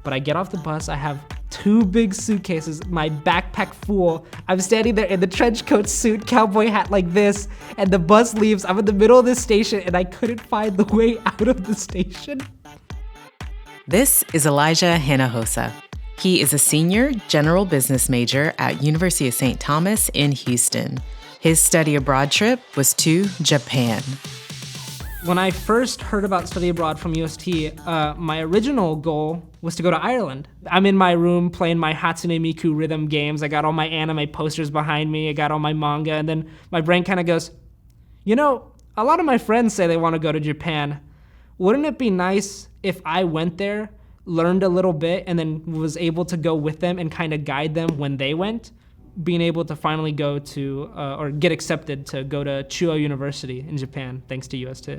But I get off the bus, I have 2 big suitcases, my backpack full. I'm standing there in the trench coat suit, cowboy hat like this, and the bus leaves. I'm in the middle of this station and I couldn't find the way out of the station. This is Elijah Hinojosa. He is a senior general business major at University of St. Thomas in Houston. His study abroad trip was to Japan. When I first heard about study abroad from UST, my original goal was to go to Ireland. I'm in my room playing my Hatsune Miku rhythm games. I got all my anime posters behind me. I got all my manga. And then my brain kind of goes, a lot of my friends say they want to go to Japan. Wouldn't it be nice if I went there, learned a little bit, and then was able to go with them and kind of guide them when they went? Being able to finally go to, or get accepted to go to Chuo University in Japan, thanks to UST.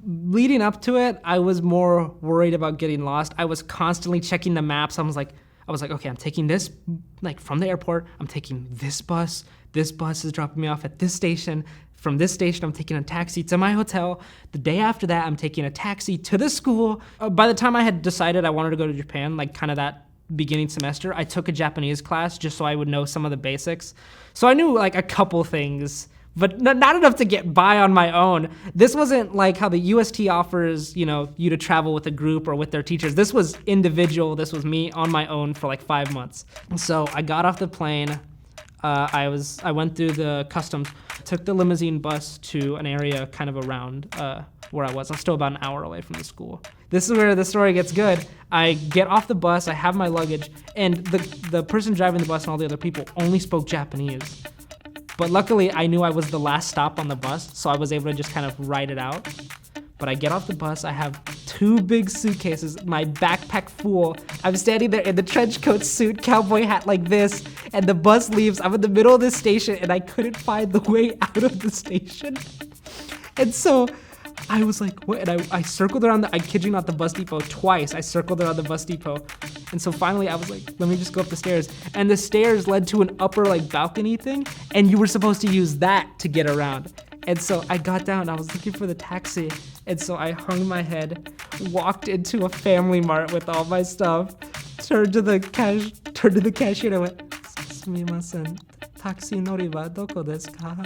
Leading up to it, I was more worried about getting lost. I was constantly checking the maps. I was like, okay, I'm taking this, from the airport, I'm taking this bus. This bus is dropping me off at this station. From this station, I'm taking a taxi to my hotel. The day after that, I'm taking a taxi to the school. By the time I had decided I wanted to go to Japan, kind of that beginning semester, I took a Japanese class just so I would know some of the basics. So I knew a couple things, but not enough to get by on my own. This wasn't like how the UST offers, you to travel with a group or with their teachers. This was individual. This was me on my own for 5 months. So I got off the plane. I went through the customs, took the limousine bus to an area kind of around where I was. I'm still about an hour away from the school. This is where the story gets good. I get off the bus, I have my luggage, and the person driving the bus and all the other people only spoke Japanese. But luckily, I knew I was the last stop on the bus, so I was able to just kind of ride it out. But I get off the bus, I have 2 big suitcases, my backpack full. I'm standing there in the trench coat suit, cowboy hat like this, and the bus leaves. I'm in the middle of this station and I couldn't find the way out of the station. And so I was like, what? And I circled around I kid you not, the bus depot twice. I circled around the bus depot. And so finally I was like, let me just go up the stairs. And the stairs led to an upper balcony thing, and you were supposed to use that to get around. And so I got down, I was looking for the taxi. And so I hung my head, walked into a Family Mart with all my stuff, turned to the cashier and I went, "Sumimasen, taxi noriba doko desu ka?"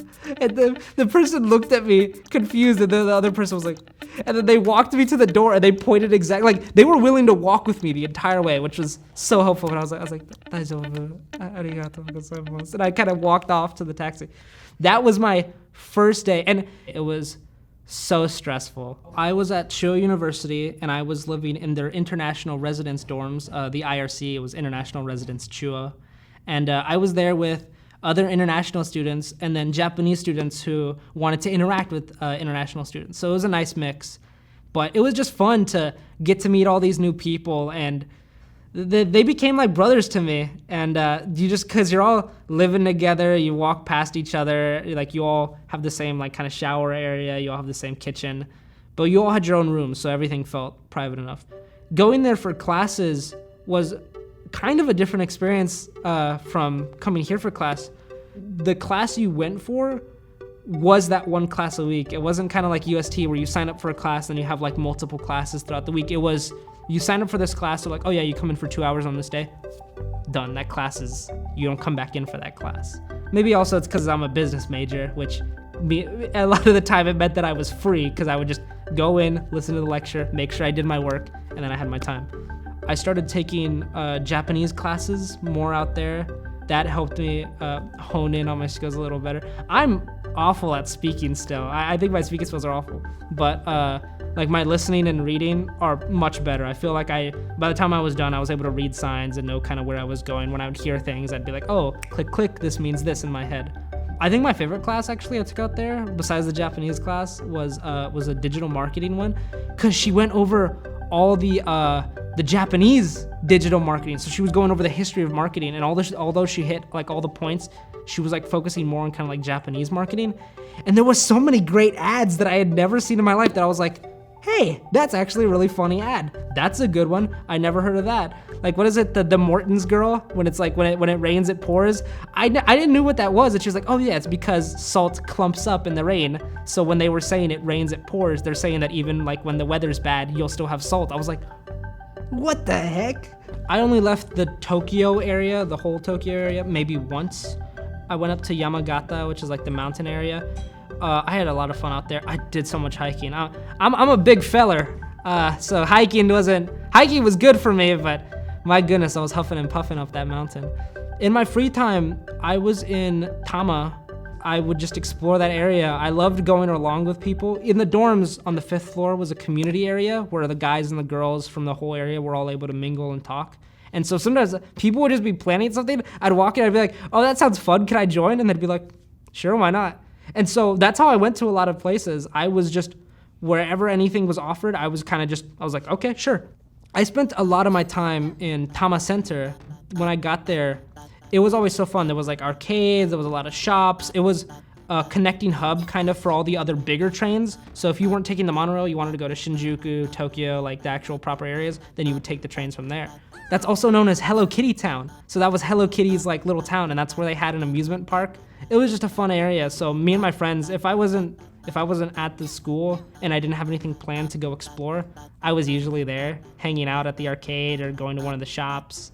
And the person looked at me confused, and then the other person was like, and then they walked me to the door and they pointed exactly, they were willing to walk with me the entire way, which was so helpful. And I was like, "Daijoubu, arigatou gozaimasu." And I kind of walked off to the taxi. That was my first day, and it was so stressful. I was at Chuo University, and I was living in their international residence dorms, the IRC. It was International Residence Chuo. And I was there with other international students and then Japanese students who wanted to interact with international students. So it was a nice mix. But it was just fun to get to meet all these new people, and they became like brothers to me. And because you're all living together, you walk past each other, you all have the same kind of shower area, you all have the same kitchen, but you all had your own rooms, so everything felt private enough. Going there for classes was kind of a different experience from coming here for class. The class you went for was that one class a week. It wasn't kind of like UST where you sign up for a class and you have multiple classes throughout the week. It was, you sign up for this class, they're oh yeah, you come in for 2 hours on this day. Done. That class is, you don't come back in for that class. Maybe also it's because I'm a business major, which a lot of the time it meant that I was free because I would just go in, listen to the lecture, make sure I did my work, and then I had my time. I started taking Japanese classes more out there. That helped me hone in on my skills a little better. I'm awful at speaking still. I think my speaking skills are awful, but my listening and reading are much better. I feel like by the time I was done, I was able to read signs and know kind of where I was going. When I would hear things, I'd be like, oh, click, click, this means this in my head. I think my favorite class actually I took out there, besides the Japanese class, was a digital marketing one, because she went over all the Japanese digital marketing. So she was going over the history of marketing, and although she hit all the points, she was focusing more on kind of Japanese marketing. And there was so many great ads that I had never seen in my life that I was like, hey, that's actually a really funny ad. That's a good one. I never heard of that. What is it? The Morton's girl, when it's when it rains, it pours. I didn't know what that was. And she was like, oh yeah, it's because salt clumps up in the rain. So when they were saying it rains, it pours, they're saying that even when the weather's bad, you'll still have salt. I was like, What the heck? I only left the Tokyo area, the whole Tokyo area, maybe once. I went up to Yamagata, which is like the mountain area. I had a lot of fun out there. I did so much hiking. I'm a big feller, so hiking was good for me, but my goodness, I was huffing and puffing up that mountain. In my free time, I was in Tama. I would just explore that area. I loved going along with people. In the dorms on the 5th floor was a community area where the guys and the girls from the whole area were all able to mingle and talk. And so sometimes people would just be planning something. I'd walk in, I'd be like, oh, that sounds fun. Can I join? And they'd be like, sure, why not? And so that's how I went to a lot of places. I was just, wherever anything was offered, I was like, okay, sure. I spent a lot of my time in Tama Center. When I got there, it was always so fun. There was like arcades, there was a lot of shops. It was a connecting hub kind of for all the other bigger trains. So if you weren't taking the monorail, you wanted to go to Shinjuku, Tokyo, like the actual proper areas, then you would take the trains from there. That's also known as Hello Kitty Town. So that was Hello Kitty's like little town, and that's where they had an amusement park. It was just a fun area. So me and my friends, if I wasn't at the school and I didn't have anything planned to go explore, I was usually there hanging out at the arcade or going to one of the shops.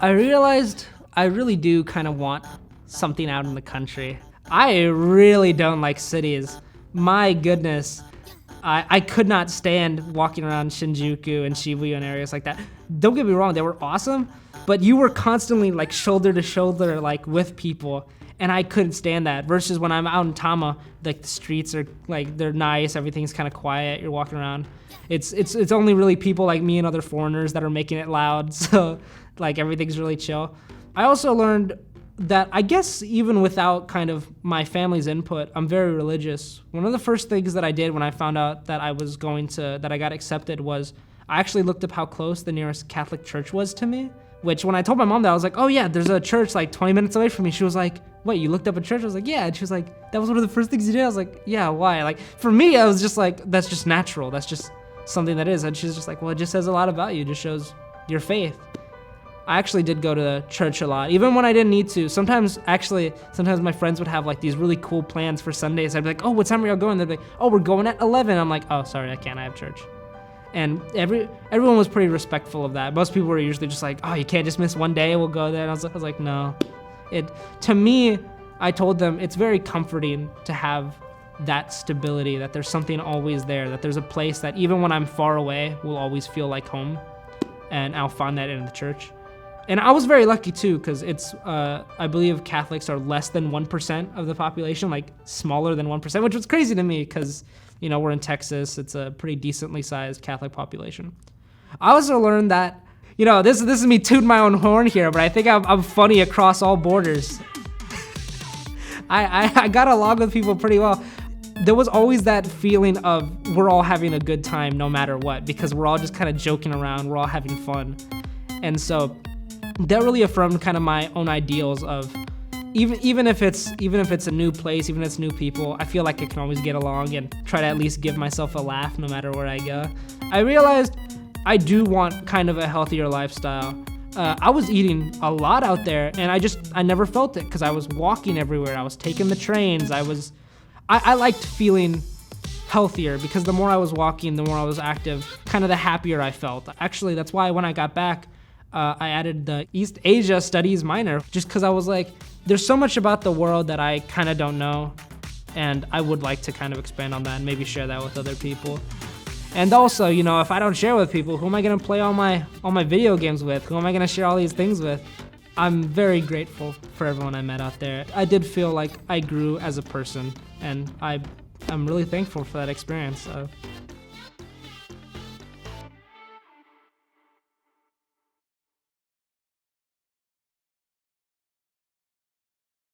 I realized I really do kind of want something out in the country. I really don't like cities. My goodness, I could not stand walking around Shinjuku and Shibuya and areas like that. Don't get me wrong, they were awesome, but you were constantly like shoulder to shoulder like with people, and I couldn't stand that. Versus when I'm out in Tama, like the streets are like, they're nice, everything's kind of quiet, you're walking around. It's only really people like me and other foreigners that are making it loud, so like everything's really chill. I also learned that I guess even without kind of my family's input, I'm very religious. One of the first things that I did when I found out that I got accepted was I actually looked up how close the nearest Catholic church was to me, which when I told my mom that, I was like, oh yeah, there's a church like 20 minutes away from me. She was like, wait, you looked up a church? I was like, yeah. And she was like, that was one of the first things you did? I was like, yeah, why? Like for me, I was just like, that's just natural. That's just something that is. And she's just like, well, it just says a lot about you. It just shows your faith. I actually did go to church a lot, even when I didn't need to. Sometimes my friends would have like these really cool plans for Sundays. I'd be like, oh, what time are y'all going? They'd be like, oh, we're going at 11. I'm like, oh, sorry, I can't, I have church. And everyone was pretty respectful of that. Most people were usually just like, oh, you can't just miss one day, we'll go there. And I was like, no. To me, I told them it's very comforting to have that stability, that there's something always there, that there's a place that even when I'm far away will always feel like home. And I'll find that in the church. And I was very lucky too, because it's, I believe Catholics are less than 1% of the population, like smaller than 1%, which was crazy to me because, you know, we're in Texas. It's a pretty decently sized Catholic population. I also learned that, you know, this is me tooting my own horn here, but I think I'm funny across all borders. I got along with people pretty well. There was always that feeling of we're all having a good time no matter what, because we're all just kind of joking around, we're all having fun. And so that really affirmed kind of my own ideals of even if it's a new place, even if it's new people, I feel like I can always get along and try to at least give myself a laugh no matter where I go. I realized I do want kind of a healthier lifestyle. I was eating a lot out there, and I never felt it because I was walking everywhere. I was taking the trains. I liked feeling healthier because the more I was walking, the more I was active, kind of the happier I felt. Actually, that's why when I got back, I added the East Asia Studies minor, just because I was like, there's so much about the world that I kind of don't know, and I would like to kind of expand on that and maybe share that with other people. And also, you know, if I don't share with people, who am I gonna play all my video games with? Who am I gonna share all these things with? I'm very grateful for everyone I met out there. I did feel like I grew as a person, and I'm really thankful for that experience.